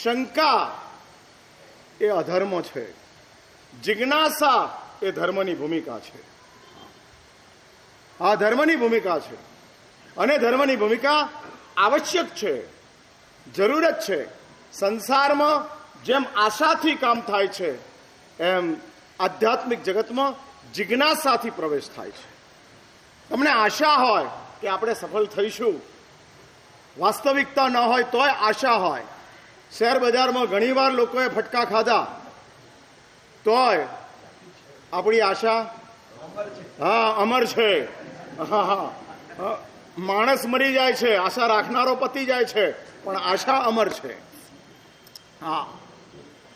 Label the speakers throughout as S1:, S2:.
S1: શંકા એ અધર્મ છે, જિજ્ઞાસા એ ધર્મની ભૂમિકા છે. આ ધર્મની ભૂમિકા છે અને ધર્મની ભૂમિકા આવશ્યક છે, જરૂરત છે. સંસારમાં જેમ આશાથી કામ થાય છે એમ આધ્યાત્મિક જગતમાં જિજ્ઞાસાથી પ્રવેશ થાય છે. તમને આશા હોય કે આપણે સફળ થઈશું, વાસ્તવિકતા ન હોય તોય આશા હોય. શેર બજારમાં ઘણીવાર લોકોએ ફટકા ખાધા તોય આપણી આશા અમર છે. માણસ મરી જાય છે, આશા રાખનારો પતી જાય છે, પણ આશા અમર છે.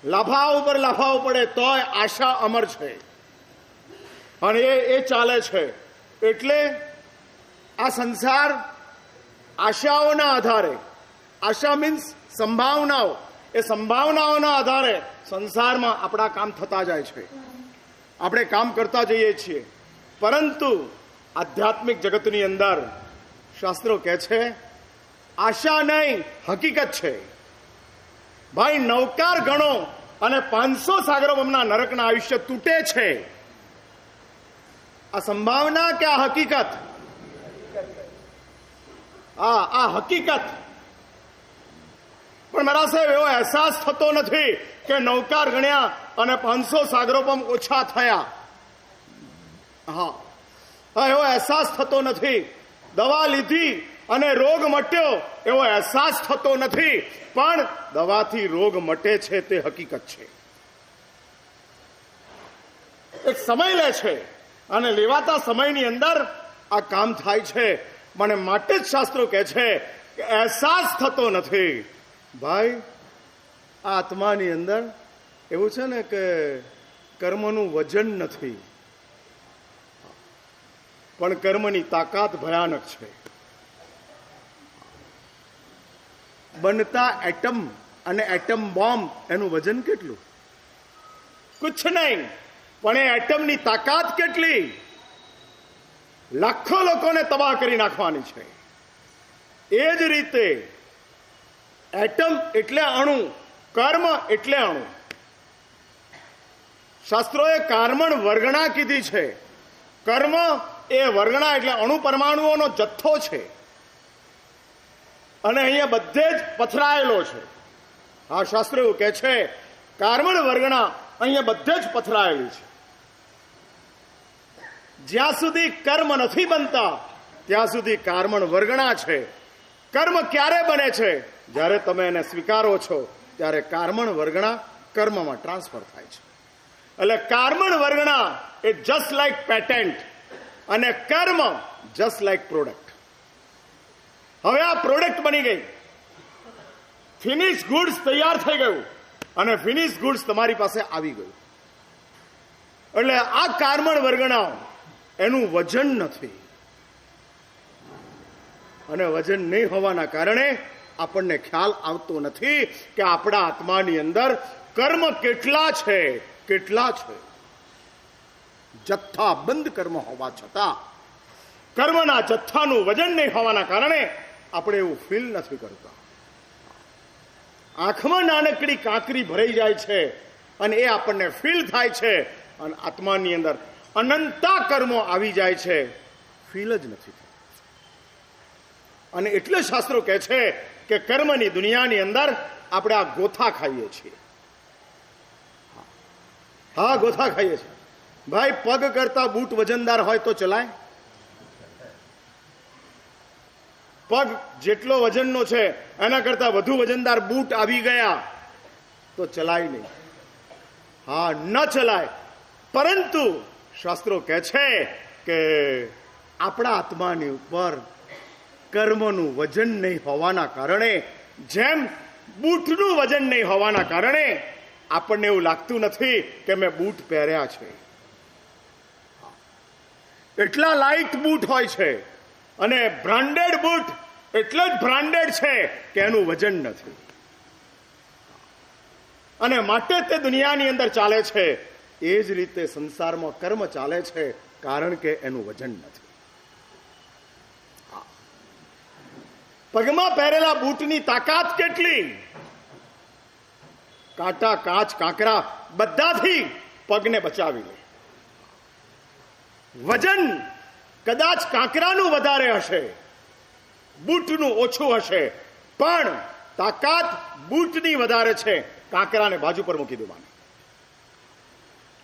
S1: લાફા ઉપર લાફાઓ પડે તોય આશા અમર છે અને એ ચાલે છે. એટલે આ સંસાર આશાઓના આધારે, આશા મીન્સ સંભાવનાઓ, એ સંભાવનાઓના આધારે સંસારમાં આપણા કામ થતા જાય છે, આપણે કામ કરતા જઈએ છીએ. પરંતુ આધ્યાત્મિક જગતની અંદર શાસ્ત્રો કહે છે આશા નહીં, હકીકત છે. ભાઈ નવકાર ગણો અને 500 સાગરોપમના નરકના આયુષ્ય તૂટે છે. આ સંભાવના કે આ હકીકત? આ હકીકત. પણ મારા સાહેબ એવો અહેસાસ થતો નથી કે નવકાર ગણ્યા અને 500 સાગરોપમ ઓછા થયા. એવો અહેસાસ થતો નથી. દવા લીધી અને રોગ મટ્યો એવો અહેસાસ થતો નથી, પણ દવાથી રોગ મટે છે તે હકીકત છે. એક સમય લે છે અને લેવાતા સમયની અંદર આ કામ થાય છે. મને માટે જ શાસ્ત્રો કહે છે કે અહેસાસ થતો નથી. ભાઈ આ આત્માની અંદર એવું છે ને કે કર્મનું વજન નથી, પણ કર્મની તાકાત ભયાનક છે. બનતા એટમ અને એટમ બોમ્બ એનું વજન કેટલું? કુછ નહીં, પણ એ એટમની તાકાત કેટલી? લાખો લોકોને તબાહ કરી નાખવાની છે. એ જ રીતે એટમ એટલે અણુ, કર્મ એટલે અણુ. શાસ્ત્રોએ કાર્મણ વર્ગણા કીધી છે. કર્મ એ વર્ગણા એટલે અણુ પરમાણુઓનો જથ્થો છે અને અહીંયા બધે જ પથરાયેલો છે. આ શાસ્ત્ર એવું કહે છે કાર્મણ વર્ગણા અહીંયા બધે જ પથરાયેલી છે. જ્યાં સુધી કર્મ નથી બનતા ત્યાં સુધી કાર્મણ વર્ગણા છે. કર્મ ક્યારે બને છે? જ્યારે તમે એને સ્વીકારો છો ત્યારે કાર્મણ વર્ગણા કર્મમાં ટ્રાન્સફર થાય છે. એટલે કાર્મણ વર્ગણા એ જસ્ટ લાઈક પેટેન્ટ અને કર્મ જસ્ટ લાઈક પ્રોડક્ટ. હવે આ પ્રોડક્ટ બની ગઈ, ફિનિશ ગુડ્સ તૈયાર થઈ ગયું અને ફિનિશ ગુડ્સ તમારી પાસે આવી ગયું. એટલે આ કાર્મણ વર્ગણા એનું વજન નથી અને વજન નહીં હોવાના કારણે આપણને ખ્યાલ આવતો નથી કે આપણા આત્માની અંદર કર્મ કેટલા છે, કેટલા છે. જથ્થાબંધ કર્મ હોવા છતાં કર્મના જથ્થાનું વજન નહીં હોવાના કારણે આપણે એવું ફીલ નથી કરતા. આંખમાં નાનકડી કાંકરી ભરાઈ જાય છે અને એ આપણને ફીલ થાય છે અને આત્માની અંદર અનંતા કર્મો આવી જાય છે, ફીલ જ નથી થતું. અને એટલે શાસ્ત્રો કહે છે કે કર્મની દુનિયાની અંદર આપણે આ ગોથા ખાઈએ છીએ. ગોથા ખાઈએ છીએ. ભાઈ પગ કરતા બૂટ વજનદાર હોય તો ચલાય? પગ જેટલો વજનનો છે એના કરતા વધુ વજનદાર બૂટ આવી ગયા તો ચલાય નહીં. ન ચલાય. પરંતુ શાસ્ત્રો કહે છે કે આપણા આત્માની ઉપર કર્મનું વજન નહીં હોવાના કારણે, જેમ બૂટનું વજન નહીં હોવાના કારણે આપણને એવું લાગતું નથી કે મેં બૂટ પહેર્યા છે. એટલા લાઇટ બૂટ હોય છે અને બ્રાન્ડેડ બૂટ એટલે જ બ્રાન્ડેડ છે કે એનું વજન નથી. અને માટે તે દુનિયાની અંદર ચાલે છે. એ જ રીતે સંસારમાં કર્મ ચાલે છે કારણ કે એનું વજન નથી. પગમાં પહેરેલા બૂટની તાકાત કેટલી? કાંટા, કાચ, કાંકરા બધાથી પગને બચાવી લે. વજન કદાચ કાંકરાનું વધારે હશે, બૂટનું ઓછું હશે, પણ તાકાત બૂટની વધારે છે. કાંકરાને બાજુ પર મૂકી દેવાની.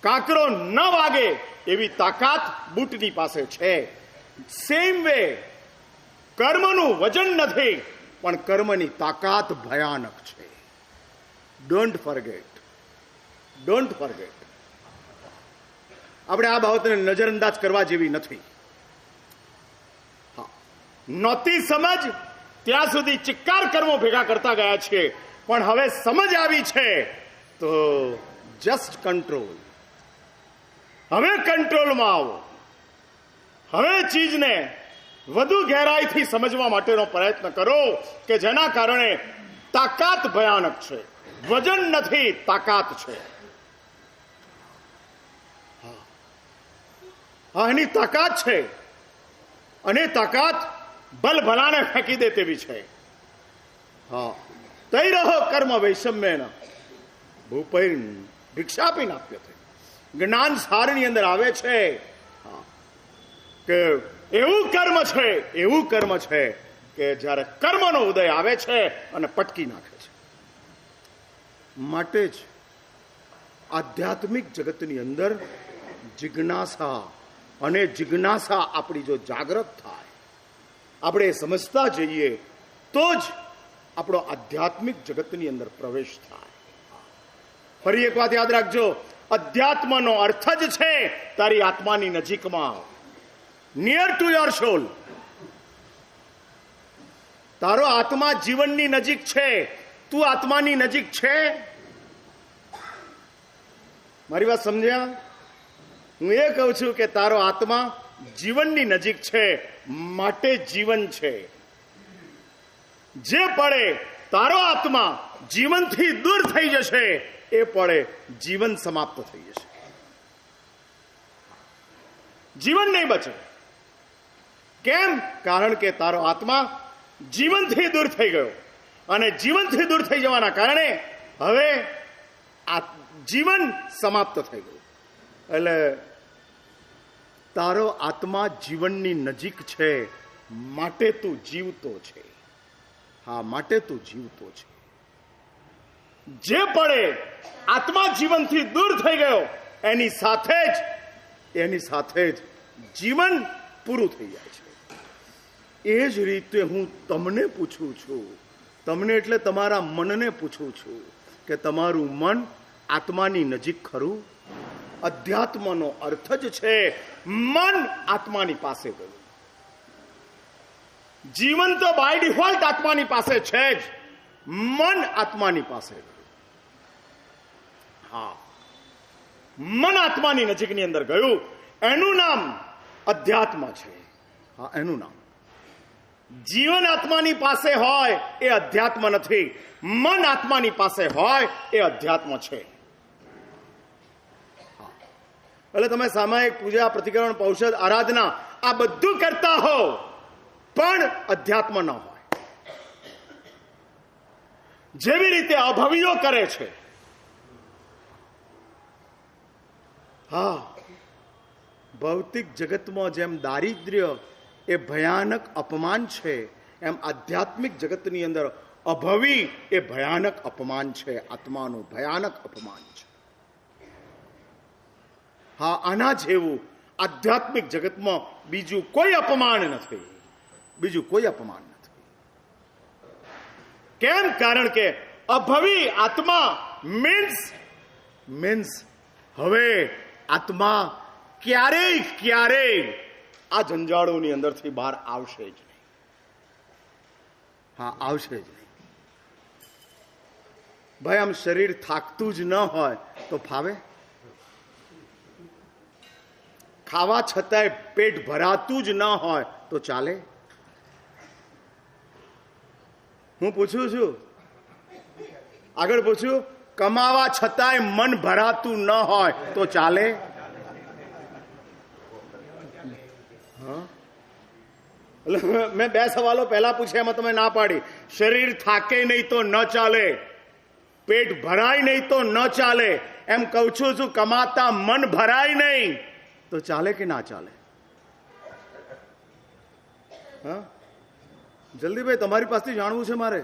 S1: કાંકરો ન વાગે એવી તાકાત બૂટની પાસે છે. સેમ વે કર્મનું વજન નથી, પણ કર્મની તાકાત ભયાનક છે. Don't forget, don't forget. આપણે આ બાબતને નજરઅંદાજ કરવા જેવી નથી. નહોતી સમજ ત્યાં સુધી ચિક્કાર કર્મો ભેગા કરતા ગયા છીએ, પણ હવે સમજ આવી છે તો જસ્ટ કંટ્રોલ. હવે કંટ્રોલમાં આવો. હવે ચીજને વધુ ગહેરાઈથી સમજવા માટેનો પ્રયત્ન કરો કે જેના કારણે તાકાત ભયાનક છે. વજન નથી, તાકાત છે. હા, એની તાકાત છે, અને તાકાત બલ ભલાને ફેંકી દે તેવી છે. હા, તૈ રહો કર્મ વૈષમ્યેન ભૂપૈન ભિક્ષાપી નાપ્યતે. જ્ઞાન સારની અંદર આવે છે કે એવું કર્મ છે, એવું કર્મ છે કે જ્યારે કર્મનો ઉદય આવે છે અને પટકી નાખે છે. માટે જ આધ્યાત્મિક જગતની અંદર જિજ્ઞાસા, અને જિજ્ઞાસા આપણી જો જાગૃત થાય, આપણે સમજતા જઈએ તો જ આપણો આધ્યાત્મિક જગતની અંદર પ્રવેશ થાય. ફરી એક વાત યાદ રાખજો, અધ્યાત્મનો અર્થ જ છે તારી આત્માની નજીકમાં, નિયર ટુ યોર સોલ. તારો આત્મા જીવનની નજીક છે. તું આત્માની નજીક છે? મારી વાત સમજ્યા? હું એ કહું છું કે તારો આત્મા જીવનની નજીક છે, માટે જીવન છે. જે પડે તારો આત્મા જીવનથી દૂર થઈ જશે, એ પડે જીવન સમાપ્ત થઈ જશે. જીવન નહીં બચે. કેમ? કારણ કે તારો આત્મા જીવનથી દૂર થઈ ગયો, અને જીવનથી દૂર થઈ જવાના કારણે હવે આ જીવન સમાપ્ત થઈ ગયું. એટલે તારો આત્મા જીવનની નજીક છે, માટે તું જીવતો છે. હા, માટે તું જીવતો છે. જે પડે આત્મા જીવનથી દૂર થઈ ગયો, એની સાથે જ જીવન પૂરું થઈ જાય છે. એ જ રીતે હું તમને પૂછું છું, તમને એટલે તમારા મનને પૂછું છું કે તમારું મન આત્માની નજીક ખરું? અધ્યાત્મનો અર્થ જ છે મન આત્માની પાસે ગયું. જીવન તો બાય ડિફોલ્ટ આત્માની પાસે છે જ, મન આત્માની પાસે ગયું. હા, મન આત્માની નજીકની અંદર ગયું, એનું નામ અધ્યાત્મ છે. હા, એનું નામ. જીવન આત્માની પાસે હોય એ અધ્યાત્મ નથી, મન આત્માની પાસે હોય એ અધ્યાત્મ છે. એટલે તમે સામાયિક પૂજા, પ્રતિક્રમણ, ઔષધ, આરાધના આ બધું કરતા હો, પણ અધ્યાત્મ ન હોય. જેવી રીતે અભવિયો કરે છે. હા, ભૌતિક જગતમાં જેમ દારિદ્ર્ય એ ભયાનક અપમાન છે, એમ આધ્યાત્મિક જગતની અંદર અભવી એ ભયાનક અપમાન છે. આત્માનું ભયાનક અપમાન છે. હા, આના જેવું આધ્યાત્મિક જગતમાં બીજું કોઈ અપમાન નથી. બીજું કોઈ અપમાન નથી. કેમ? કારણ કે અભવી આત્મા મીન્સ હવે આત્મા ક્યારેય આ જંજાળોની અંદરથી બહાર આવશે જ નહીં. હા, આવશે જ નહીં. ભાઈ, આમ શરીર થાકતું જ ન હોય તો ફાવે? ખાવા છતાંય પેટ ભરાતું જ ન હોય તો ચાલે? હું પૂછું છું, આગળ પૂછ્યું, કમાવા છતાંય મન ભરાતું ન હોય તો ચાલે? એટલે મેં 2 સવાલો પહેલા પૂછ્યા, એમાં તમે ના પાડી. શરીર થાકે નહીં તો ન ચાલે. પેટ ભરાય નહીં તો ન ચાલે. એમ કહું છું, કમાતા મન ભરાય નહીં તો ચાલે કે ના ચાલે? હા, જલ્દી ભાઈ, તમારી પાસેથી જાણવું છે મારે.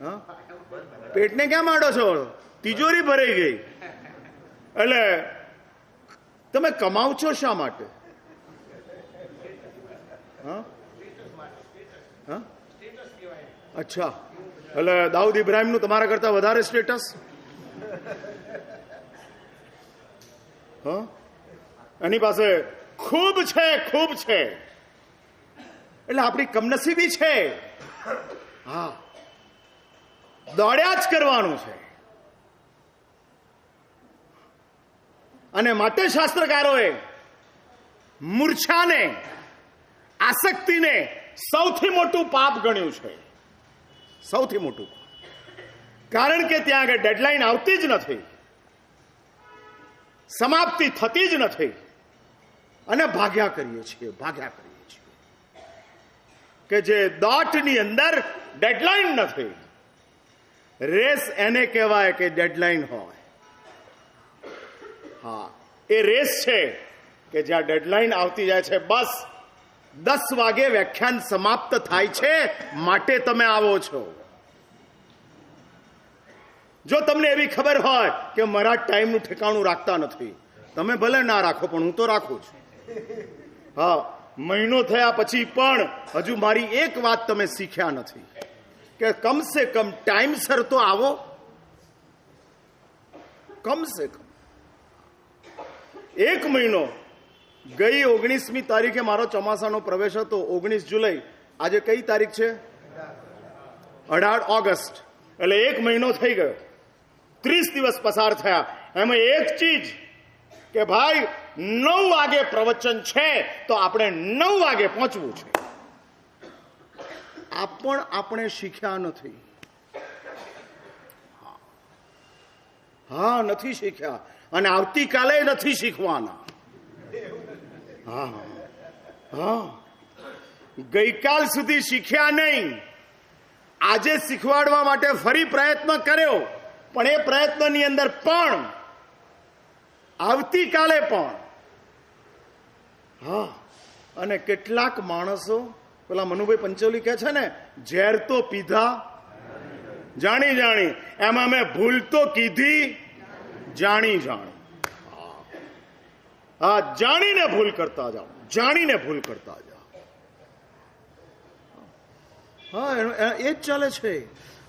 S1: હા, પેટને ક્યાં માંડો છો? તિજોરી ભરાઈ ગઈ. એટલે તમે કમાવ છો શા માટે? હા, હા, અચ્છા. એટલે દાઉદ ઇબ્રાહિમનું તમારા કરતા વધારે સ્ટેટસ? હા, એની પાસે ખૂબ છે, ખૂબ છે. એટલે આપણી કમનસીબી છે. હા, દોડ્યા જ કરવાનું છે. અને માટે શાસ્ત્રકારોએ મૂર્છાને, આસક્તિને સૌથી મોટું પાપ ગણ્યું છે. સૌથી મોટું. કારણ કે ત્યાં આગળ ડેડલાઈન આવતી જ નથી, સમાપ્તિ થતી જ નથી, અને ભાગ્યા કરીએ છીએ કે જે દોટની અંદર ડેડલાઈન નથી. રેસ એને કહેવાય કે ડેડલાઈન હોય. હા, એ રેસ છે કે જ્યાં ડેડલાઈન આવતી જાય છે. બસ 10 વાગે વ્યાખ્યાન સમાપ્ત થાય છે, માટે તમે આવો છો. જો તમને એવી ખબર હોય કે મારા ટાઈમનું ઠેકાણું રાખતા નથી, તમે ભલે ના રાખો, પણ હું તો રાખું છું. હા, મહિનો થયા પછી પણ હજુ મારી એક વાત તમે શીખ્યા નથી કે કમસે કમ ટાઈમસર તો આવો. કમસે કમ 1 મહિનો. ગઈ 19મી તારીખે મારો ચોમાસાનો પ્રવેશ હતો, 19 જુલાઈ. આજે કઈ તારીખ છે? 18 ઓગસ્ટ. એટલે 1 મહિનો થઈ ગયો. 30 દિવસ પસાર થયા. એમાં એક ચીજ કે ભાઈ 9 વાગે પ્રવચન છે તો આપણે 9 વાગે પહોંચવું છે. આ પણ આપણે શીખ્યા નથી. હા, નથી શીખ્યા, અને આવતીકાલે નથી શીખવાના. હા, હા, ગઈકાલ સુધી શીખ્યા નહીં. આજે શીખવાડવા માટે ફરી પ્રયત્ન કર્યો, પણ એ પ્રયત્નની અંદર પણ આવતીકાલે પણ. હા, અને કેટલાક માણસો, પેલા મનુભાઈ પંચોલી કહે છે ને, ઝેર તો પીધા જાણી જાણી, એમાં મેં ભૂલ તો કીધી જાણી જાણી. હા, જાણીને ભૂલ કરતા જાઓ, જાણીને ભૂલ કરતા જાઓ. હા, એ જ ચાલે છે.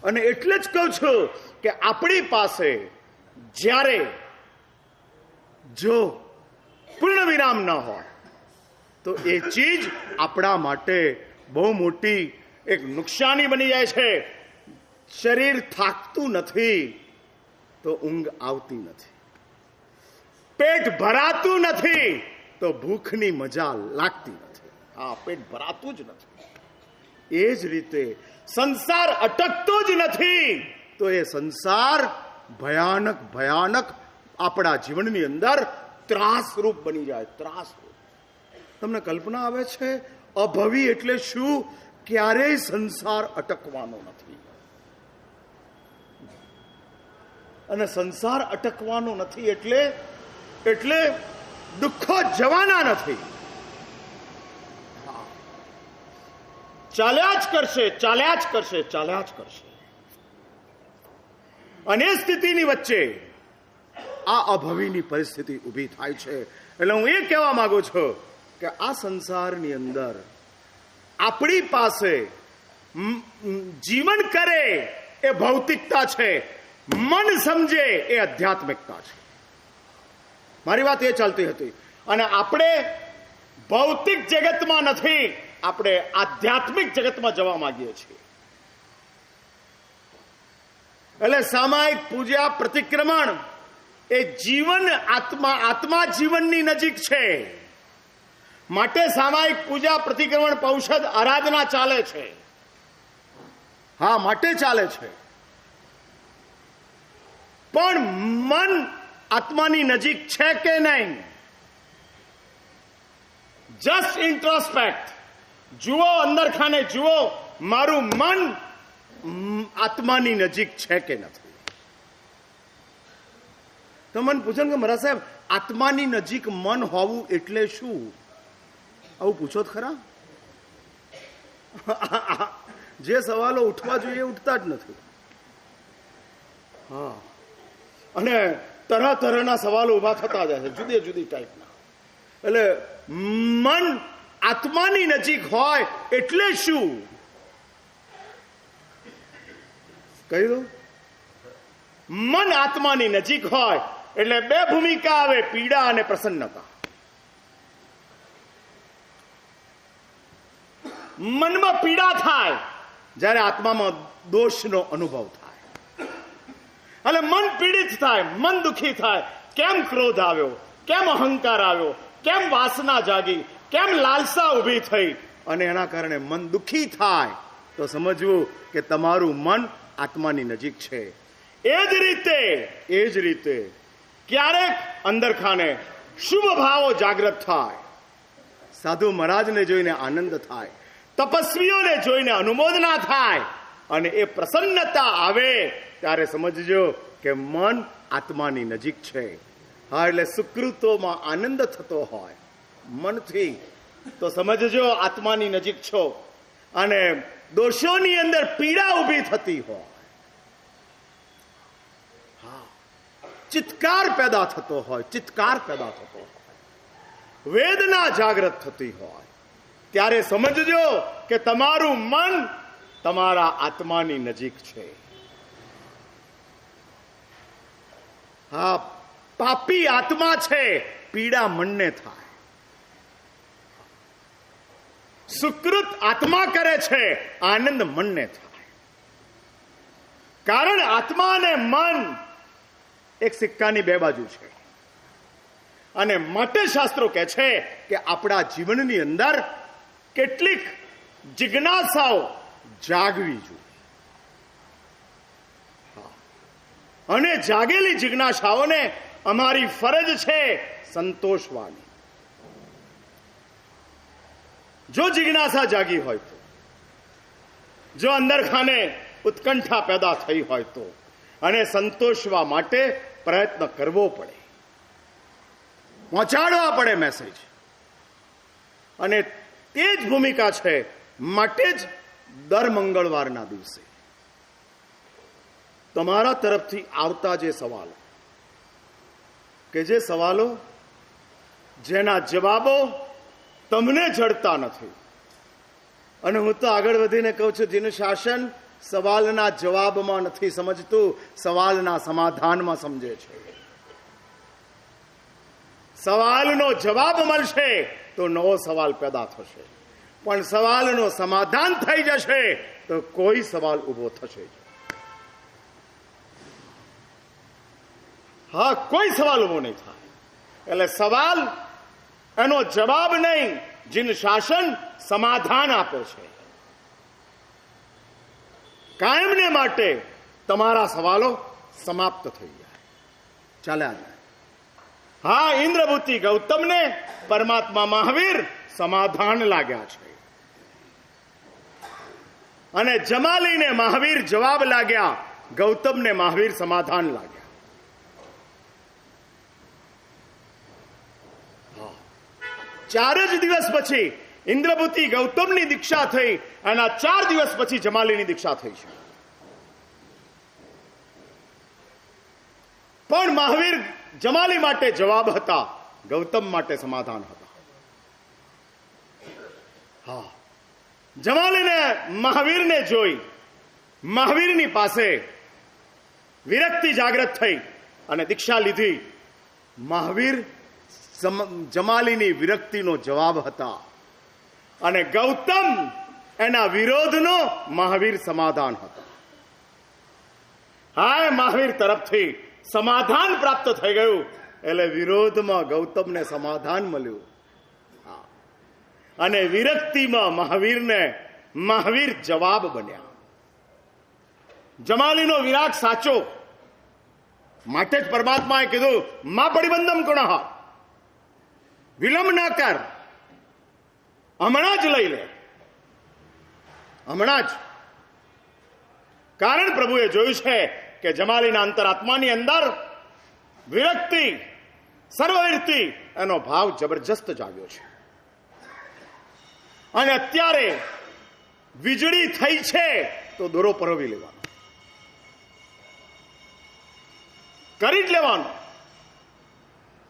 S1: અને એટલે જ કહું છું કે આપણી પાસે જ્યારે જો પૂર્ણ વિરામ ન હોય તો એ ચીજ આપણા માટે બહુ મોટી એક નુકસાની બની જાય છે. શરીર થાકતું નથી તો ઊંઘ આવતી નથી, પેટ ભરાતું નથી તો ભૂખની મજા લાગતી નથી. હા, પેટ ભરાતું જ નથી. એ જ રીતે સંસાર અટકતો જ નથી તો એ સંસાર ભયાનક ભયાનક આપણા જીવનની અંદર ત્રાસરૂપ બની જાય. ત્રાસરૂપ. તમને કલ્પના આવે છે? અભવી એટલે શું? ક્યારેય સંસાર અટકવાનો નથી. અને સંસાર અટકવાનો નથી એટલે દુઃખો જવાના નથી. ચાલ્યા જ કરશે, ચાલ્યા જ કરશે, ચાલ્યા જ કરશે. અને સ્થિતિની વચ્ચે આ અભવીની પરિસ્થિતિ ઊભી થાય છે. એટલે હું એ કહેવા માંગુ છું કે આ સંસારની અંદર આપણી પાસે જીવન કરે એ ભૌતિકતા છે, મન સમજે એ આધ્યાત્મિકતા છે. મારી વાત એ ચાલતી હતી. અને આપણે ભૌતિક જગતમાં નથી, આપણે આધ્યાત્મિક જગતમાં જવા માંગીએ છીએ. એટલે સામાયિક પૂજા પ્રતિક્રમણ એ જીવન આત્મા જીવનની નજીક છે. માટે સામાયિક પૂજા પ્રતિક્રમણ ઔષધ આરાધના ચાલે છે. હા, માટે ચાલે છે. પણ મન આત્માની નજીક છે કે નહીં? જસ્ટ ઇન્ટ્રોસ્પેક્ટ. જુઓ, અંદર ખાને જુઓ, મારું મન આત્માની નજીક છે કે નથી? તો મને પૂછો કે મારા સાહેબ, આત્માની નજીક મન હોવું એટલે શું? આવું પૂછો જ ખરા. જે સવાલો ઉઠવા જોઈએ ઉઠતા જ નથી. હા, અને તરહ તરહના સવાલો ઉભા થતા જાય છે, જુદી જુદી ટાઈપના. એટલે મન આત્માની નજીક હોય એટલે શું? કહી દો. મન આત્માની નજીક હોય એટલે બે ભૂમિકા આવે, પીડા અને પ્રસન્નતા. મનમાં પીડા થાય જ્યારે આત્મામાં દોષનો અનુભવ થાય. એટલે મન પીડિત થાય, મન દુઃખી થાય. કેમ ક્રોધ આવ્યો, કેમ અહંકાર આવ્યો, કેમ વાસના જાગી, કેમ લાલસા ઊભી થઈ, અને એના કારણે મન દુઃખી થાય તો સમજવું કે તમારું મન આત્માની નજીક છે. એ જ રીતે ક્યારેક અંદર ખાને શુભ ભાવો જાગૃત થાય, સાધુ મહારાજને જોઈને આનંદ થાય, તપસ્વીઓને જોઈને અનુમોદના થાય, અને એ પ્રસન્નતા આવે ત્યારે સમજજો કે મન આત્માની નજીક છે. હા, એટલે સુકૃતોમાં આનંદ થતો હોય મનથી તો સમજજો આત્માની નજીક છો. અને દોષોની અંદર પીડા ઊભી થતી હોય, ચિત્કાર પેદા થતો હોય, વેદના જાગૃત થતી હોય, ત્યારે સમજજો કે તમારું મન તમારા આત્માની નજીક છે. હા, પાપી આત્મા છે, પીડા મનને થાય. સુકૃત આત્મા કરે છે, આનંદ મનને થાય. કારણ આત્મા અને મન એક સિક્કાની બે બાજુ છે. અને માટે શાસ્ત્રો કહે છે કે આપણા જીવનની અંદર કેટલીક જિજ્ઞાસાઓ જાગવી જોઈએ. અને જાગેલી જિજ્ઞાસાઓને અમારી ફરજ છે સંતોષવાની. જો જિજ્ઞાસા જાગી હોય તો, જો અંદર ખાને ઉત્કંઠા પેદા થઈ હોય તો, અને સંતોષવા માટે પ્રયત્ન કરવો પડે, પહોંચાડવા પડે મેસેજ. અને તે જ ભૂમિકા છે માટે જ દર મંગળવારના દિવસે તમારા તરફથી આવતા જે સવાલો, કે જે સવાલો જેના જવાબો તમને જડતા નથી, અને હું તો આગળ વધીને કહું છું, જેનું શાસન સવાલના જવાબમાં નથી સમજતું, સવાલના સમાધાનમાં સમજે છે. સવાલનો જવાબ મળશે તો નવો સવાલ પેદા થશે, પણ સવાલનો સમાધાન થઈ જશે તો કોઈ સવાલ ઉભો થશે. હા, કોઈ સવાલ ઉભો નહીં થાય. એટલે સવાલ એનો જવાબ નહીં, જીન શાસન સમાધાન આપે છે. કાયમને માટે તમારા સવાલો સમાપ્ત થઈ જાય, ચાલ્યા જાય. હા, ઇન્દ્રભૂતિ ગૌતમને પરમાત્મા મહાવીર સમાધાન લાગ્યા છે, અને જમાલીને મહાવીર જવાબ લાગ્યા, ગૌતમને મહાવીર સમાધાન લાગ્યા. ચાર જ દિવસ પછી ઇન્દ્રભૂતિ ગૌતમની દીક્ષા થઈ, અને 4 દિવસ પછી જમાલીની દીક્ષા થઈ છે. પણ મહાવીર જમાલી માટે જવાબ હતા, ગૌતમ માટે સમાધાન હતા. હા, જમાલીને મહાવીરને જોઈ મહાવીરની પાસે વિરક્તિ જાગૃત થઈ અને દીક્ષા લીધી. મહાવીર જમાલીની વિરક્તિનો જવાબ હતા, અને ગૌતમ એના વિરોધનો મહાવીર સમાધાન હતા. હા, મહાવીર તરફથી સમાધાન પ્રાપ્ત થઈ ગયું, એટલે વિરોધમાં ગૌતમને સમાધાન મળ્યું, અને વિરક્તિમાં મહાવીર જવાબ બન્યા. જમાલીનો વિરાગ સાચો, માટે જ પરમાત્માએ કીધું, મા પરિબંધમ ગુણઃ, વિલંબ ના કર, હમણાં જ લઈ લે, હમણાં જ. કારણ પ્રભુએ જોયું છે કે જમાલીના અંતરાત્માની અંદર વિરક્તિ, સર્વવીરતિ એનો ભાવ જબરજસ્ત જાગ્યો છે. અને અત્યારે વીજળી થઈ છે તો દોરો પરોવી લેવાનો, કરી જ લેવાનું,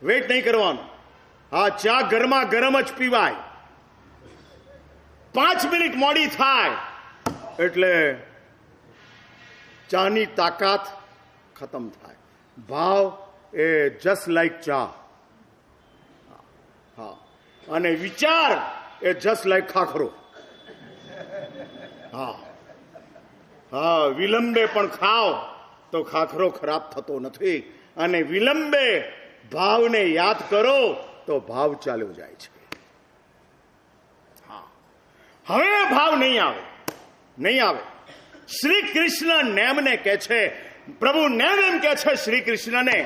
S1: વેટ નહીં કરવાનું. હા, ચા ગરમા ગરમ જ પીવાય. 5 મિનિટ મોડી થાય એટલે ચાની તાકાત ખતમ થાય. ભાવ એ જસ્ટ લાઈક ચા. હા, અને વિચાર એ જસ્ટ લાઈક ખાખરો. હા હા, વિલંબે પણ ખાઓ તો ખાખરો ખરાબ થતો નથી, અને વિલંબે ભાવને યાદ કરો તો ભાવ ચાલ્યો જાય છે. હા, હવે ભાવ નહીં આવે, નહીં આવે. શ્રી કૃષ્ણ નેમને કહે છે, પ્રભુ નેમ એમ કહે છે શ્રી કૃષ્ણને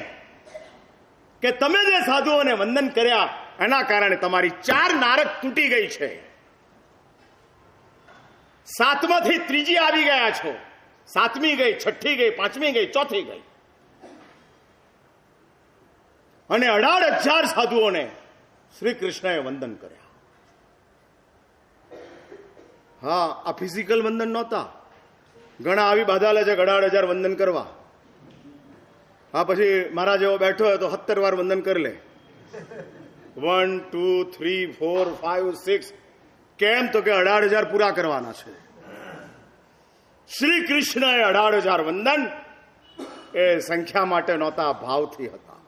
S1: કે તમે જે સાધુઓને વંદન કર્યા એના કારણે તમારી 4 નારક તૂટી ગઈ છે. 7માંથી 3જી આવી ગયા છો. 7મી ગઈ, 6ઠી ગઈ, 5મી ગઈ, 4થી ગઈ. અને 18,000 સાધુઓને શ્રી કૃષ્ણએ વંદન કર્યા. હા, આ ફિઝિકલ વંદન નહોતા. ઘણા આવી બાધા લે છે 18,000 વંદન કરવા. હા, પછી મારા જેવો બેઠો હોય તો 17 વાર વંદન કરી લે. 1 2 3 4 5 6. કેમ? તો કે 18,000 પૂરા કરવાના છે. શ્રી કૃષ્ણએ 18,000 વંદન એ સંખ્યા માટે નહોતા, ભાવથી હતા.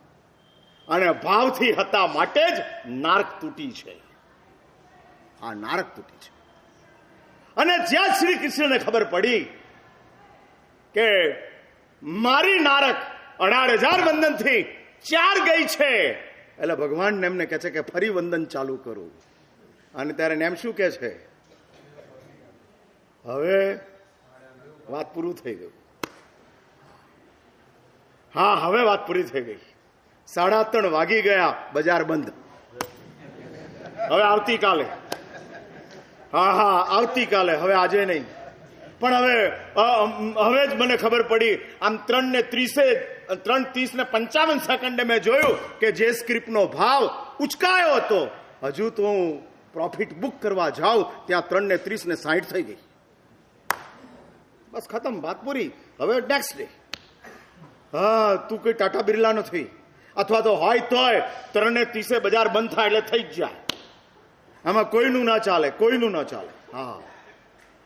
S1: અને ભાવથી હતા માટે જ નારક તૂટી છે. આ નારક તૂટી છે. અને જ્યાં શ્રી કૃષ્ણને ખબર પડી કે મારી નારક 18,000 વંદનથી 4 ગઈ છે, એટલે ભગવાન નેમને કહે છે કે ફરી વંદન ચાલુ કરું. અને ત્યારે નેમ શું કહે છે? હવે વાત પૂરું થઈ ગયું. હા, હવે વાત પૂરી થઈ ગઈ. 3:30 વાગી ગયા, બજાર બંધ. હવે આવતીકાલે, હા હા આવતીકાલે, હવે આજે નહીં. પણ હવે જ મને ખબર પડી. આમ 3:30 ને 55 સેકન્ડે મેં જોયું કે જે સ્ક્રિપ્ટનો ભાવ ઉચકાયો હતો, હજુ તો હું પ્રોફિટ બુક કરવા જાઉં ત્યાં 3:30 ને 60 થઈ ગઈ. બસ ખતમ, વાત પૂરી. હવે નેક્સ્ટ ડે. હા, તું કઈ ટાટા બિરલા નથી, અથવા તો હોય તોય 3:30 બજાર બંધ થાય એટલે થઈ જ જાય. આમાં કોઈનું ના ચાલે, કોઈનું ના ચાલે. હા,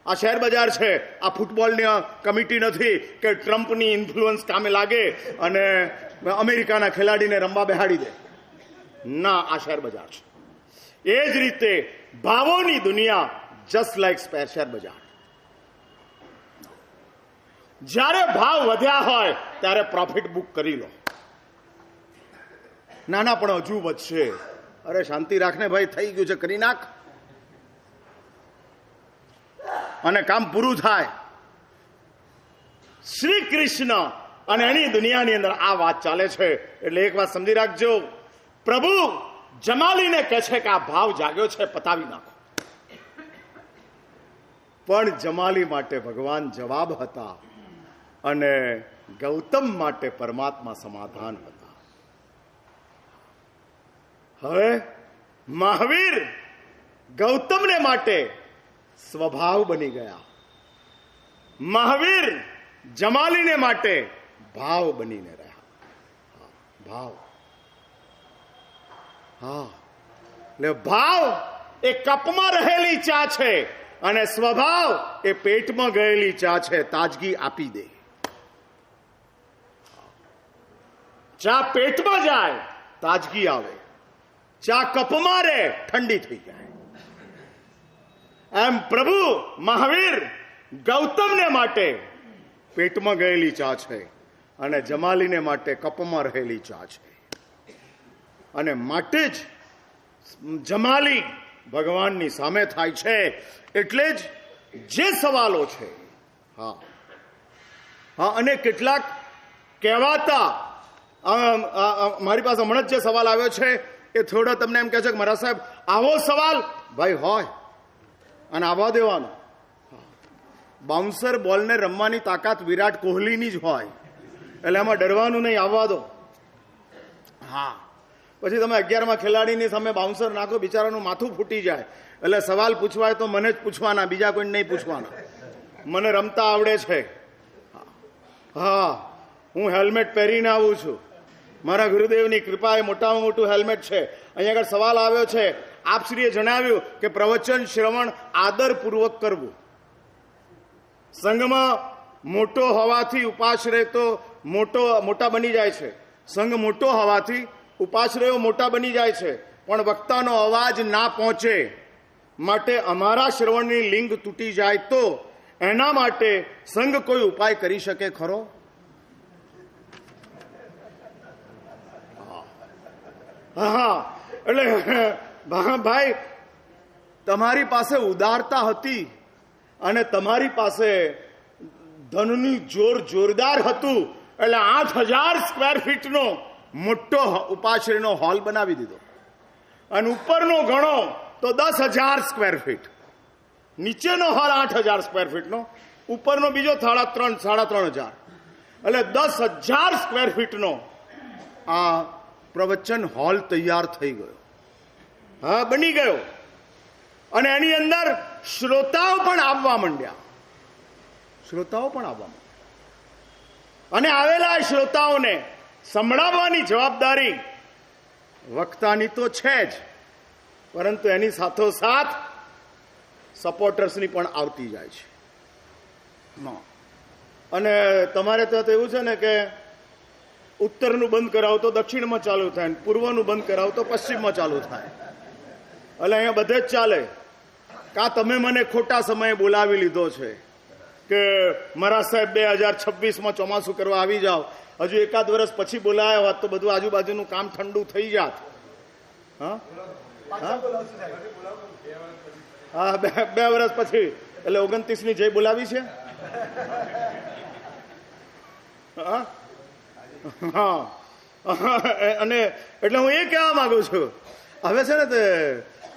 S1: આ શેર બજાર છે, આ ફૂટબોલની કમિટી નથી કે ટ્રમ્પની ઇન્ફ્લુઅન્સ કામે લાગે અને અમેરિકાના ખેલાડીને રમવા બેહાડી દે. ના, આ શેર બજાર છે. એ જ રીતે ભાવોની દુનિયા જસ્ટ લાઈક શેર બજાર. જ્યારે ભાવ વધ્યા હોય ત્યારે પ્રોફિટ બુક કરી લો. નાના પણ હજુ વધશે. અરે શાંતિ રાખને ભાઈ, થઈ ગયું છે, કરી નાખ અને કામ પૂરું થાય. શ્રી કૃષ્ણ અને એની દુનિયાની અંદર આ વાત ચાલે છે. એટલે એક વાત સમજી રાખજો, પ્રભુ જમાલીને કહે છે કે આ ભાવ જાગ્યો છે, પતાવી નાખો. પણ જમાલી માટે ભગવાન જવાબ હતા અને ગૌતમ માટે પરમાત્મા સમાધાન હતા. હવે મહાવીર ગૌતમને માટે સ્વભાવ બની ગયા. મહાવીર જમાલીને માટે ભાવ બનીને રહ્યા. ભાવ, હા, એટલે ભાવ એ કપમાં રહેલી ચા છે અને સ્વભાવ એ પેટમાં ગયેલી ચા છે. તાજગી આપી દે. ચા પેટમાં જાય, તાજગી આવે. ચા કપમાં રહે, ઠંડી થઈ જાય. એમ પ્રભુ મહાવીર ગૌતમને માટે પેટમાં ગયેલી ચા છે અને જમાલીને માટે કપમાં રહેલી ચા છે. અને માટે જ જમાલી ભગવાનની સામે થાય છે. એટલે જ જે સવાલો છે, હા હા, અને કેટલાક કહેવાતા, મારી પાસે હમણાં જ જે સવાલ આવ્યો છે એ થોડો તમને એમ કહે છે કે મારા સાહેબ આવો સવાલ ભાઈ હોય અને આવવા દેવાનો. બાઉન્સર બોલને રમવાની તાકાત વિરાટ કોહલીની જ હોય, એટલે એમાં ડરવાનું નહીં, આવવા દો. હા, પછી તમે 11મા ખેલાડીની સામે બાઉન્સર નાખો, બિચારાનું માથું ફૂટી જાય. એટલે સવાલ પૂછવાય તો મને જ પૂછવાના, બીજા કોઈને નહીં પૂછવાના. મને રમતા આવડે છે. હા, હું હેલ્મેટ પહેરીને આવું છું. મારા ગુરુદેવની કૃપાએ મોટામાં મોટું હેલ્મેટ છે. અહીંયા આગળ સવાલ આવ્યો છે, આપશ્રીએ જણાવ્યું કે પ્રવચન શ્રવણ આદરપૂર્વક કરવું. સંઘમાં મોટો હોવાથી ઉપાશ્રય તો મોટા બની જાય છે. સંઘ મોટો હોવાથી ઉપાશ્રયો મોટા બની જાય છે, પણ વક્તાનો અવાજ ના પહોંચે માટે અમારા શ્રવણની લિંગ તૂટી જાય તો એના માટે સંઘ કોઈ ઉપાય કરી શકે ખરો? હા, એટલે ભાઈ, તમારી પાસે ઉદારતા હતી અને તમારી પાસે ધનનું જોરદાર હતું, એટલે 8,000 સ્ક્વેર ફીટનો મોટો ઉપાશ્રયનો હોલ બનાવી દીધો. અને ઉપરનો ગણો તો 10,000 સ્ક્વેર ફીટ. નીચેનો હોલ 8,000 સ્ક્વેર ફીટનો, ઉપરનો બીજો 3,500. એટલે 10,000 સ્ક્વેર ફીટનો આ પ્રવચન હોલ તૈયાર થઈ ગયો. હા, બની ગયો. અને એની અંદર શ્રોતાઓ પણ આવવા માંડ્યા. અને આવેલા શ્રોતાઓને સંભળાવવાની જવાબદારી વક્તાની તો છે જ, પરંતુ એની સાથોસાથ સપોર્ટર્સની પણ આવતી જાય છે. અને તમારે ત્યાં તો એવું છે ને કે ઉત્તરનું બંધ કરાવો તો દક્ષિણમાં ચાલુ થાય, પૂર્વનું બંધ કરાવો તો પશ્ચિમમાં ચાલુ થાય. એટલે અહીંયા બધે જ ચાલે. કા તમે મને ખોટા સમયે બોલાવી લીધો છે કે મારા સાહેબ 2026માં ચોમાસું કરવા આવી જાઓ, હજુ એકાદ વર્ષ પછી બોલાયા હોત તો બધું આજુબાજુનું કામ ઠંડુ થઈ જાત. હા, 2 વર્ષ પછી, એટલે 29ની જય બોલાવી છે. હા, અને એટલે હું એ કહેવા માંગુ છું, હવે છે ને તે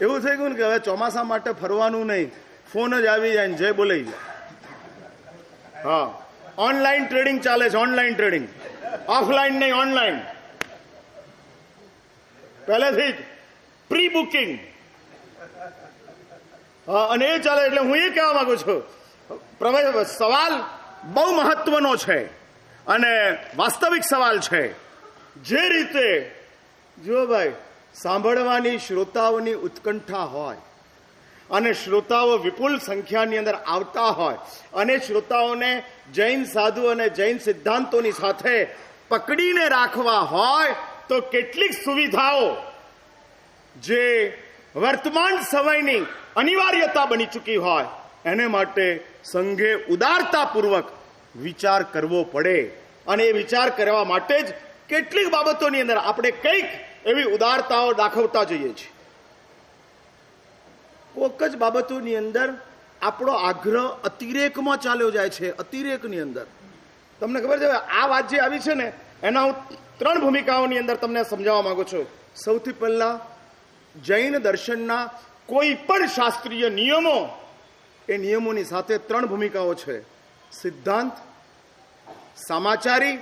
S1: એવું થઈ ગયું ને કે હવે ચોમાસા માટે ફરવાનું નહીં, ફોન જ આવી જાય ને જય બોલાઈ જાય. હા, ઓનલાઈન ટ્રેડિંગ ચાલે છે, ઓનલાઈન ટ્રેડિંગ, ઓફલાઈન નહીં, ઓનલાઈન. પહેલેથી જ પ્રી બુકિંગ. હા, અને એ ચાલે. એટલે હું એ કહેવા માંગુ છું, સવાલ બહુ મહત્વનો છે અને વાસ્તવિક સવાલ છે. જે રીતે જો ભાઈ સાંભળવાની શ્રોતાઓની ઉત્કંઠા હોય અને શ્રોતાઓ વિપુલ સંખ્યાની અંદર આવતા હોય અને શ્રોતાઓને જૈન સાધુ અને જૈન સિદ્ધાંતોની સાથે પકડીને રાખવા હોય તો કેટલીક સુવિધાઓ જે વર્તમાન સમયની અનિવાર્યતા બની ચૂકી હોય એને માટે સંઘે ઉદારતાપૂર્વક વિચાર કરવો પડે. અને એ વિચાર કરવા માટે જ કેટલીક બાબતોની અંદર આપણે કંઈક એવી ઉદારતાઓ દાખવતા જઈએ છીએ. કોઈક જ બાબતોની અંદર આપણો આગ્રહ અતિરેકમાં ચાલ્યો જાય છે. અતિરેકની અંદર તમને ખબર છે, આ વાત જે આવી છે ને એના હું 3 ભૂમિકાઓની અંદર તમને સમજાવવા માંગુ છું. સૌથી પહેલા, જૈન દર્શનના કોઈ પણ શાસ્ત્રીય નિયમો, એ નિયમોની સાથે 3 ભૂમિકાઓ છે: સિદ્ધાંત, સામાચારી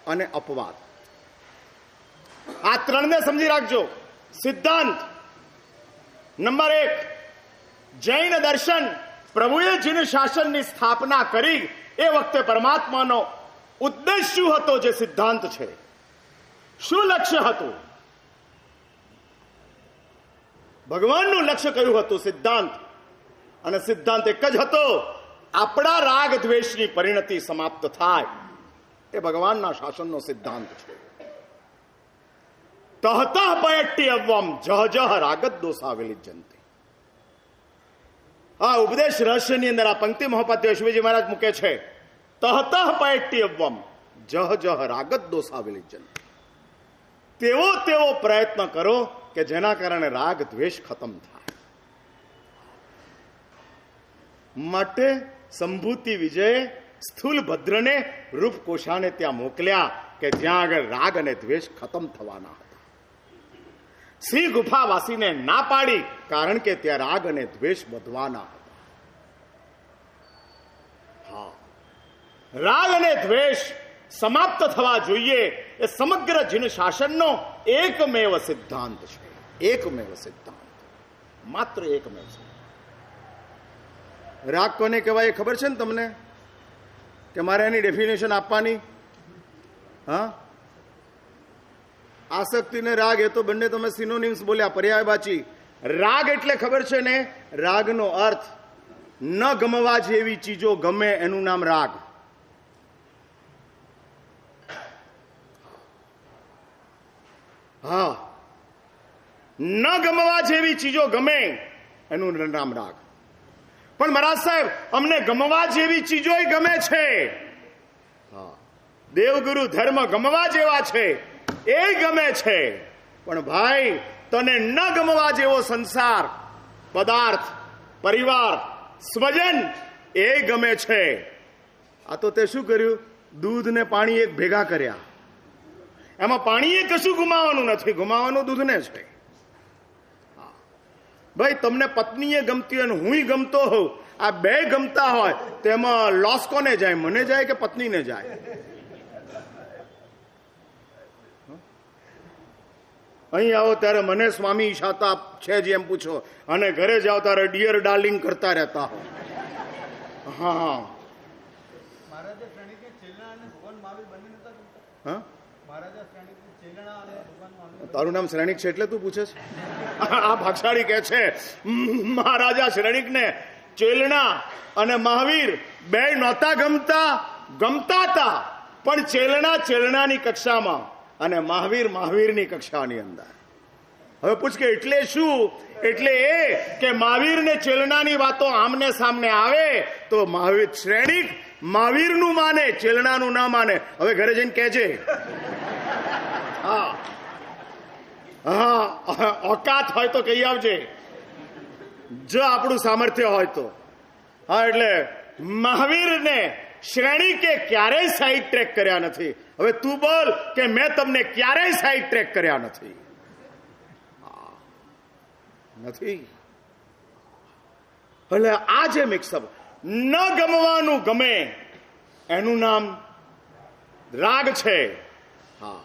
S1: અને અપવાદ. આ 3ને સમજી રાખજો. સિદ્ધાંત નંબર 1, જૈન દર્શન પ્રભુએ જીન શાસનની સ્થાપના કરી એ વખતે પરમાત્માનો ઉદ્દેશ શું હતો? જે સિદ્ધાંત છે, શું લક્ષ્ય હતું? ભગવાનનું લક્ષ્ય કયું હતું? સિદ્ધાંત. અને સિદ્ધાંત એક જ હતો, આપણા રાગ દ્વેષની પરિણતિ સમાપ્ત થાય. એ ભગવાનના શાસનનો સિદ્ધાંત છે. તહતઃ પયટ્યવમ જહ જહ રાગત દોષા વિલિજ્યન્તે. આ ઉપદેશ રહસ્યની અંદર આ પંક્તિ મહોપાધ્યાય શિવજી મહારાજ મૂકે છે. તહતઃ પયટ્યવમ જહ જહ રાગત દોષા વિલિજ્યન્તે. તેવો પ્રયત્ન કરો કે જેના કારણે રાગ દ્વેષ ખતમ થાય. માટે સંભૂતિ વિજયે સ્થૂલ ભદ્રને રૂપકોશાને ત્યાં મોકલ્યા કે જ્યાં આગળ રાગ અને દ્વેષ ખતમ થવાના હતા. સિંહ ગુફાવાસીને ના પાડી, કારણ કે ત્યાં રાગ અને દ્વેષ વધવાના હતા. રાગ અને દ્વેષ સમાપ્ત થવા જોઈએ એ સમગ્ર જીન શાસનનો એકમેવ સિદ્ધાંત છે. એકમેવ સિદ્ધાંત, માત્ર એકમેવ સિદ્ધાંત. રાગ કોને કહેવાય એ ખબર છે ને તમને? કે મારે એની ડેફિનેશન આપવાની? હા, આસક્તિ ને રાગ એ તો બંને તમે સિનોનિમ્સ બોલ્યા, પર્યાયવાચી. રાગ એટલે ખબર છે ને, રાગનો અર્થ ન ગમવા જેવી ચીજો ગમે એનું નામ રાગ. હા, ન ગમવા જેવી ચીજો ગમે એનું નામ રાગ. પણ મહારાજ સાહેબ, અમને ગમવા જેવી ચીજો ગમે છે. હા, દેવગુરુ ધર્મ ગમવા જેવા છે, એ ગમે છે. પણ ભાઈ, તને ન ગમવા જેવો સંસાર, પદાર્થ, પરિવાર, સ્વજન એ ગમે છે. આ તો તે શું કર્યું? દૂધ ને પાણી એક ભેગા કર્યા. એમાં પાણીએ કશું ગુમાવાનું નથી, ગુમાવાનું દૂધને છે. ભાઈ, તમને પત્નીએ ગમતી હોય ને હું ગમતો હોઉં, આ બે ગમતા હોય તેમાં લોસ કોને જાય? મને જાય કે પત્નીને જાય? અહીં આવો ત્યારે મને સ્વામી ઈશાતા છે જ એમ પૂછો, અને ઘરે જાઓ ત્યારે ડિયર ડાર્લિંગ કરતા રહેતા હો. હા, તારું નામ શ્રેણિક છે એટલે તું પૂછે છે? આ ભાગશાળી કે છે મહારાજા શ્રેણિક ને ચેલણા અને મહાવીર બે નહોતા ગમતા, ગમતા હતા, પણ ચેલણા ચેલણાની કક્ષામાં અને મહાવીર મહાવીરની કક્ષાની અંદર. હવે પૂછ કે એટલે શું? એટલે એ કે મહાવીર ને ચેલણાની વાતો આમને સામને આવે તો મહાવીર શ્રેણિક મહાવીરનું માને, ચેલણાનું ના માને. હવે ઘરે જઈને કહેજે. હા હા, ઓકાત હોય તો કહી આવજે, જો આપણું સામર્થ્ય હોય તો. હા, એટલે મહાવીરને શ્રેણિકે ક્યારેય સાઈડ ટ્રેક કર્યા નથી. હવે તું બોલ કે મેં તમને ક્યારેય સાઈડ ટ્રેક કર્યા નથી? નથી. એટલે આ જે મિક્સઅપ, ન ગમવાનું ગમે એનું નામ રાગ છે. હા,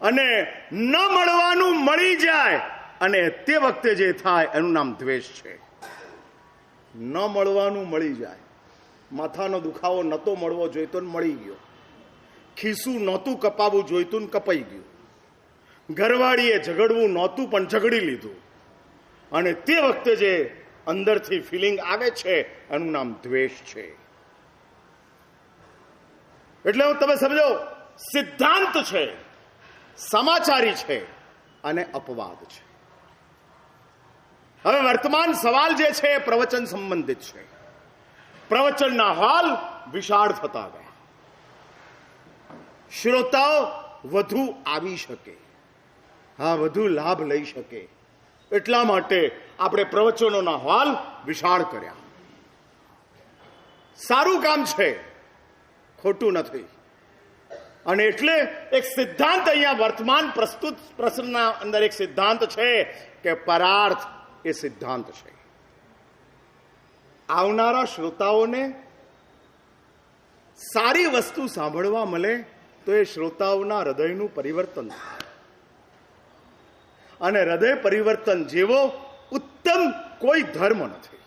S1: અને ન મળવાનું મળી જાય અને તે વખતે જે થાય એનું નામ દ્વેષ છે. ન મળવાનું મળી જાય, માથાનો દુખાવો નતો મળવો જોઈતો ને મળી ગયો, ખીસું નહોતું કપાવવું જોઈતું ને કપાઈ ગયું, ઘરવાળીએ ઝઘડવું નહોતું પણ ઝઘડી લીધું, અને તે વખતે જે અંદરથી ફિલિંગ આવે છે એનું નામ દ્વેષ છે. એટલે હું તમે સમજો, સિદ્ધાંત છે, સમાચારી છે અને અપવાદ છે. હવે વર્તમાન સવાલ જે છે એ પ્રવચન સંબંધિત છે. પ્રવચનના હોલ વિશાળ થતા ગયા, શ્રોતાઓ વધુ આવી શકે, હા, વધુ લાભ લઈ શકે, એટલા માટે આપણે પ્રવચનોના હોલ વિશાળ કર્યા. સારું કામ છે, ખોટું નથી. અને એટલે એક સિદ્ધાંત અહીંયા વર્તમાન પ્રસ્તુત પ્રશ્નના અંદર એક સિદ્ધાંત છે કે પરાર્થ એ સિદ્ધાંત છે. આવનારા શ્રોતાઓને સારી વસ્તુ સાંભળવા મળે તો એ શ્રોતાઓના હૃદયનું પરિવર્તન થાય, અને હૃદય પરિવર્તન જેવો ઉત્તમ કોઈ ધર્મ નથી.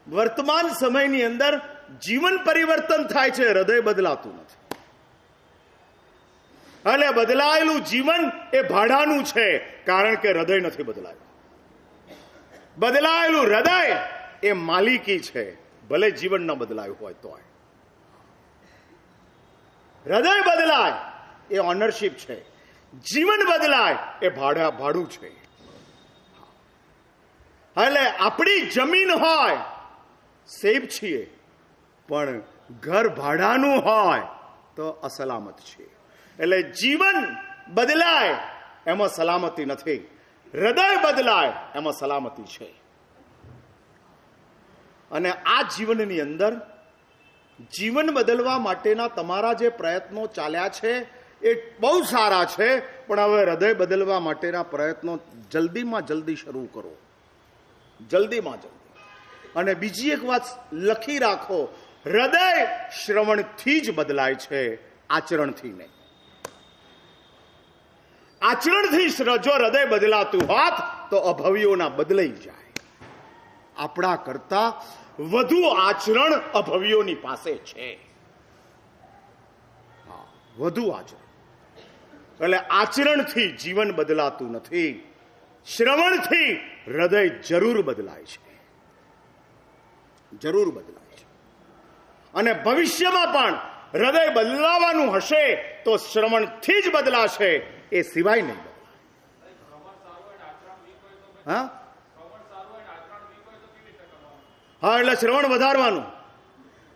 S1: વર્તમાન સમયની અંદર જીવન પરિવર્તન થાય છે, હૃદય બદલાતું નથી. અને બદલાયેલું જીવન એ ભાડાનું છે, કારણ કે હૃદય નથી બદલાયું. બદલાયેલું હૃદય એ માલિકી છે, ભલે જીવન ન બદલાયું હોય તો. હૃદય બદલાય એ ઓનરશિપ છે, જીવન બદલાય એ ભાડું છે. એટલે આપણી જમીન હોય, સેફ છીએ, પણ ઘર ભાડાનું હોય તો અસલામત છે. એટલે જીવન બદલાય એમાં સલામતી નથી, હૃદય બદલાય એમાં સલામતી છે. અને આ જીવનની અંદર જીવન બદલવા માટેના તમારા જે પ્રયત્નો ચાલ્યા છે એ બહુ સારા છે, પણ હવે હૃદય બદલવા માટેના પ્રયત્નો જલ્દીમાં જલ્દી શરૂ કરો. જલ્દીમાં જલ્દી. અને બીજી એક વાત લખી રાખો, હૃદય શ્રવણથી જ બદલાય છે, આચરણથી નહીં. આચરણથી જો હૃદય બદલાતું હોત તો અભવ્યોના બદલાઈ જાય. આપણા કરતા વધુ આચરણ અભવ્યોની પાસે છે. વધુ આચરણ. એટલે આચરણથી જીવન બદલાતું નથી, શ્રવણથી હૃદય જરૂર બદલાય છે, જરૂર બદલાય છે. અને ભવિષ્યમાં પણ હૃદય બદલાવાનું હશે તો શ્રવણથી જ બદલાશે, એ સિવાય નહીં બદલાય. હા હા, એટલે શ્રવણ વધારવાનું.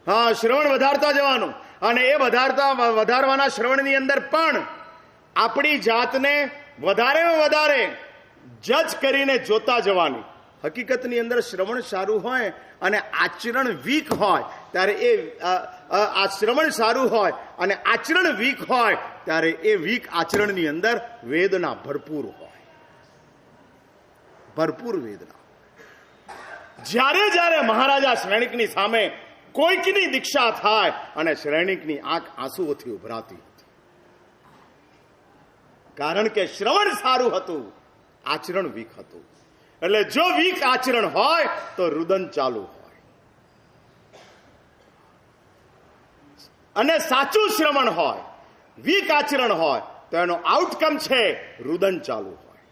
S1: હા, શ્રવણ વધારતા જવાનું. અને એ વધારવાના શ્રવણની અંદર પણ આપણી જાતને વધારેમાં વધારે જજ કરીને જોતા જવાની. હકીકતની અંદર શ્રવણ સારું હોય અને આચરણ વીક હોય ત્યારે આ શ્રવણ સારું હોય અને આચરણ વીક હોય ત્યારે એ વીક આચરણની અંદર વેદના ભરપૂર હોય, ભરપૂર વેદના. જ્યારે જ્યારે મહારાજા શ્રેણિકની સામે કોઈકની દીક્ષા થાય અને શ્રેણિકની આંખ આંસુઓથી ઉભરાતી હતી. કારણ કે શ્રવણ સારું હતું, આચરણ વીક હતું. એટલે જો વીક આચરણ હોય તો રુદન ચાલુ હોય, અને સાચું શ્રવણ હોય, વીક આચરણ હોય તો એનો આઉટકમ છે રુદન ચાલુ હોય.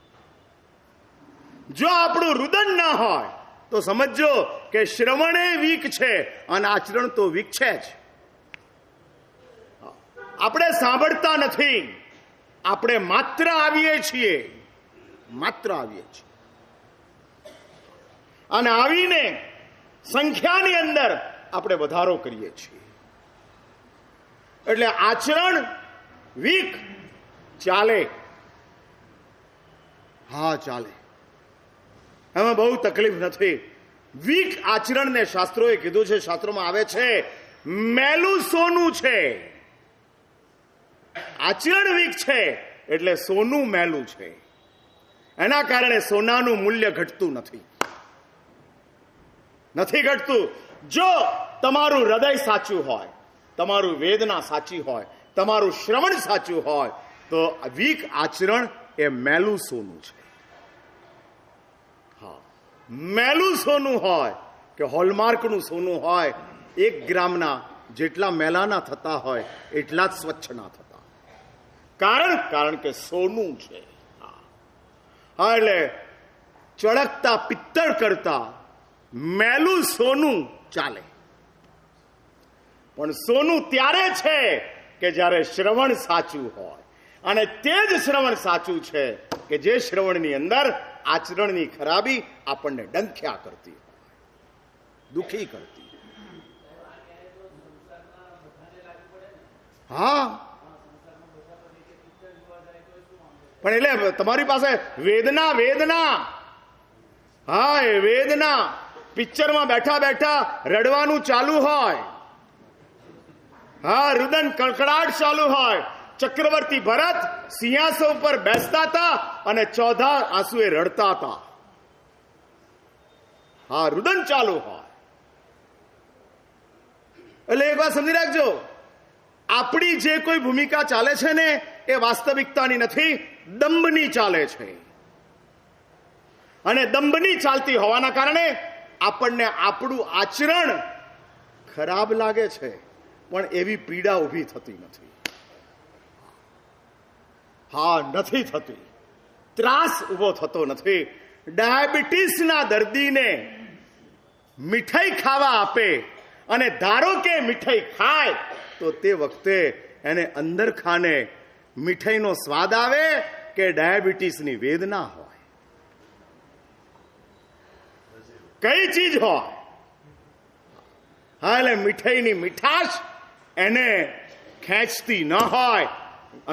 S1: જો આપણું રુદન ના હોય તો સમજો કે શ્રવણે વીક છે અને આચરણ તો વીક છે જ. આપણે સાંભળતા નથી, આપણે માત્ર આવીએ છીએ, માત્ર આવીએ છીએ. અને આવીને સંખ્યાની અંદર આપણે વધારો કરીએ છીએ. એટલે આચરણ વીક ચાલે. હા, ચાલે, એમાં બહુ તકલીફ નથી. વીક આચરણને શાસ્ત્રોએ કીધું છે, શાસ્ત્રોમાં આવે છે મેલું સોનું છે. આચરણ વીક છે એટલે સોનું મેલું છે. એના કારણે સોનાનું મૂલ્ય ઘટતું નથી, નથી ઘટતું. જો તમારું હૃદય સાચું હોય, તમારું વેદના સાચી હોય, તમારું શ્રવણ સાચું હોય તો વીક આચરણ એ મેલું સોનું છે. મેલું સોનું હોય કે હોલમાર્કનું સોનું હોય, 1 ગ્રામના જેટલા મેલાના થતા હોય એટલા જ સ્વચ્છ ના થતા. કારણ કે સોનું છે. હા, એટલે ચળકતા પિત્તળ કરતા મેલું સોનું ચાલે. પણ સોનું ત્યારે છે કે જ્યારે શ્રવણ સાચું હોય. અને તે જ શ્રવણ સાચું છે કે જે શ્રવણની અંદર આચરણની ખરાબી આપણને ડંખ્યા કરતી હોય, દુખી કરતી. હા, પણ એટલે તમારી પાસે વેદના. હા, એ વેદના. પિક્ચરમાં બેઠા બેઠા રડવાનું ચાલુ હોય. હા, રુદન કડકડાટ ચાલુ હોય. ચક્રવર્તી ભરત સિંહાસન ઉપર બેસતા હતા અને 14 આંસુએ રડતા હતા. હા, રુદન ચાલુ હોય. એટલે એક વાત સમજી રાખજો, આપણી જે કોઈ ભૂમિકા ચાલે છે ને એ વાસ્તવિકતાની નથી, દંભની ચાલે છે. અને દંભની ચાલતી હોવાના કારણે આપણને આપણું આચરણ ખરાબ લાગે છે, પણ એવી પીડા ઊભી થતી નથી. હા, નથી થતી. ત્રાસ ઉભો થતો નથી. ડાયાબિટીસના દર્દીને મીઠાઈ ખાવા આપે અને ધારો કે મીઠાઈ ખાય તો તે વખતે એને અંદર ખાને મીઠાઈનો સ્વાદ આવે કે ડાયાબિટીસની વેદના હોય? કઈ ચીજ હોય? હા, એટલે મીઠાઈની મીઠાશ એને ખેંચતી ન હોય,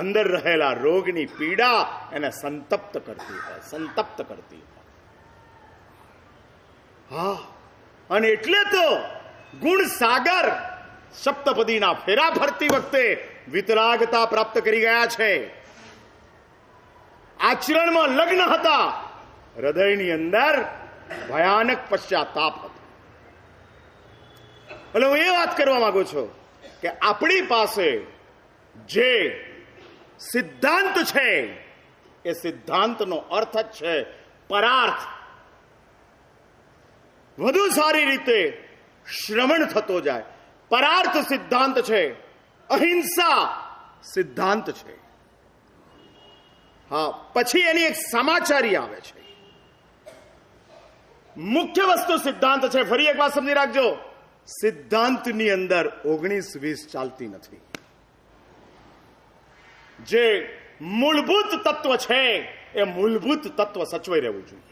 S1: અંદર રહેલા રોગની પીડા એને સંતપ્ત કરતી હોય, સંતપ્ત કરતી હોય. હા, અને એટલે તો ગુણ સાગર સપ્તપદીના ફેરા ફરતી વખતે વિતરાગતા પ્રાપ્ત કરી ગયા છે. આચરણમાં લગ્ન હતા, હૃદયની અંદર ભયાનક પશ્ચાતાપ હતો. એટલે હું એ વાત કરવા માંગુ છું કે આપણી પાસે જે સિદ્ધાંત છે એ સિદ્ધાંતનો અર્થ જ છે પરાર્થ. વધુ સારી રીતે શ્રવણ થતો જાય. પરાર્થ સિદ્ધાંત છે, અહિંસા સિદ્ધાંત છે. હા, પછી એની એક સમાચારી આવે છે. મુખ્ય વસ્તુ સિદ્ધાંત છે. ફરી એક વાત સમજી રાખજો, સિદ્ધાંતની અંદર 19-20 ચાલતી નથી. જે મૂળભૂત તત્વ છે એ મૂળભૂત તત્વ સચવાઈ રહેવું જોઈએ.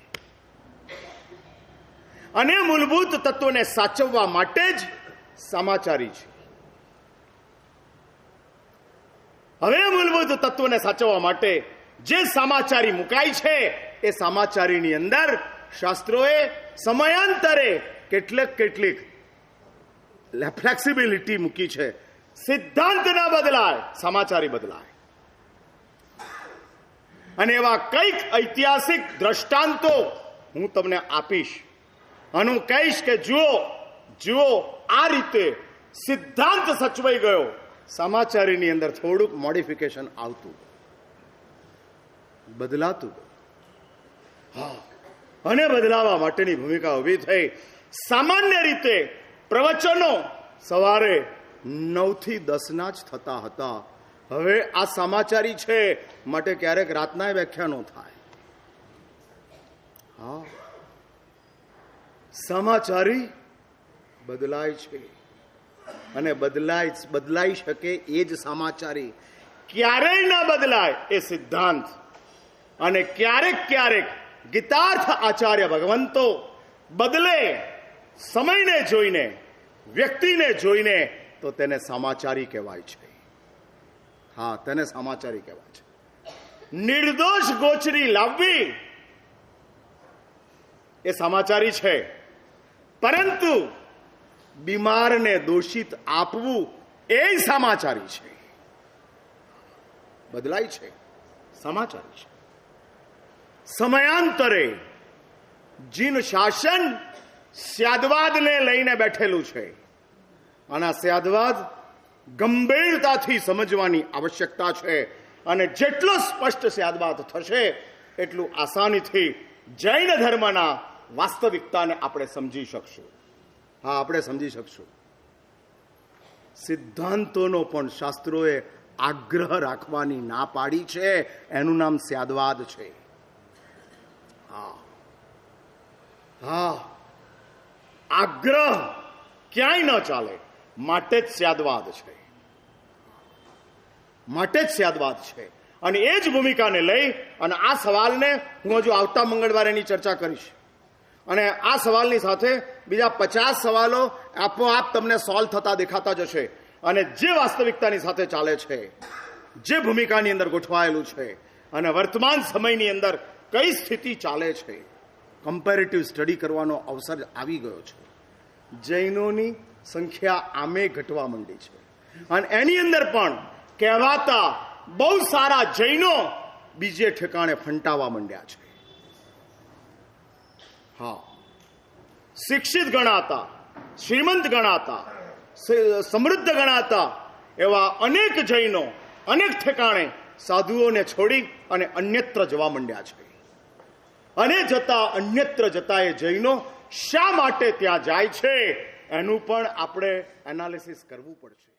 S1: અને મૂળભૂત તત્વને સાચવવા માટે જ સમાચારી છે. હવે મૂળભૂત તત્વને સાચવવા માટે જે સમાચારી મુકાય છે એ સમાચારીની અંદર શાસ્ત્રોએ સમયાંતરે કેટલીક ફ્લેક્સિબિલિટી મૂકી છે. સિદ્ધાંત ના બદલાય, સમાચારી બદલાય. અને એવા કંઈક ઐતિહાસિક દ્રષ્ટાંતો હું તમને આપીશ અને હું કહીશ કે જુઓ આ રીતે સિદ્ધાંત સચવાઈ ગયો, સમાચારીની અંદર થોડુંક મોડિફિકેશન આવતું, બદલાતું. હા, અને બદલાવા માટેની ભૂમિકા ઉભી થઈ. સામાન્ય રીતે પ્રવચનો સવારે 9 થી 10 જ થતા હતા. હવે આ સમાચારી છે માટે ક્યારેક રાતના વ્યાખ્યાનો થાય. હા, સમાચારી બદલાય છે અને બદલાઈ શકે એ જ સમાચારી. ક્યારેય ના બદલાય એ સિદ્ધાંત. અને ક્યારેક ગીતાર્થ આચાર્ય ભગવંતો બદલે સમયને જોઈને, વ્યક્તિને જોઈને, તો તેને સમાચારી કહેવાય છે. હા, તેને સમાચારી કહેવાય છે. નિર્દોષ ગોચરી લાવવી એ સમાચારી છે, પરંતુ બીમારને દોષિત આપવું એ સમાચારી છે. બદલાય છે, સમાચારી છે. સમયાંતરે જીન શાસન સ્યાદવાદને લઈને બેઠેલું છે અને આ સ્યાદવાદ ગંભીરતાથી સમજવાની આવશ્યકતા છે. અને જેટલો સ્પષ્ટ સ્યાદવાદ થશે એટલું આસાનીથી જૈન ધર્મના વાસ્તવિકતાને આપણે સમજી શકશું. હા, આપણે સમજી શકશું. સિદ્ધાંતોનો પણ શાસ્ત્રોએ આગ્રહ રાખવાની ના પાડી છે. એનું નામ સ્યાદવાદ છે. હા, આગ્રહ ક્યાંય ન ચાલે, માટે જ સ્યાદવાદ છે. માટે જ સ્યાદવાદ છે. અને એ જ ભૂમિકાને લઈ અને આ સવાલને હું હજુ આવતા મંગળવારે એની ચર્ચા કરીશ. અને આ સવાલની સાથે બીજા 50 સવાલો આપોઆપ તમને સોલ્વ થતા દેખાતા જશે. અને જે વાસ્તવિકતાની સાથે ચાલે છે, જે ભૂમિકાની અંદર ગોઠવાયેલું છે, અને વર્તમાન સમયની અંદર કઈ સ્થિતિ ચાલે છે, કમ્પેરેટિવ સ્ટડી કરવાનો અવસર આવી ગયો છે. જૈનોની સંખ્યા આમે ઘટવા માંડી છે અને એની અંદર પણ કહેવાતા બહુ સારા જૈનો બીજે ઠેકાણે ફંટાવા માંડ્યા છે. હા, શિક્ષિત ગણાતા, શ્રીમંત ગણાતા, સમૃદ્ધ ગણાતા એવા અનેક જૈનો અનેક ઠેકાણે સાધુઓને છોડી અને અન્યત્ર જવા માંડ્યા છે. અને અન્યત્ર જતા એ જૈનો શા માટે ત્યાં જાય છે એનું પણ આપણે એનાલિસિસ કરવું પડશે.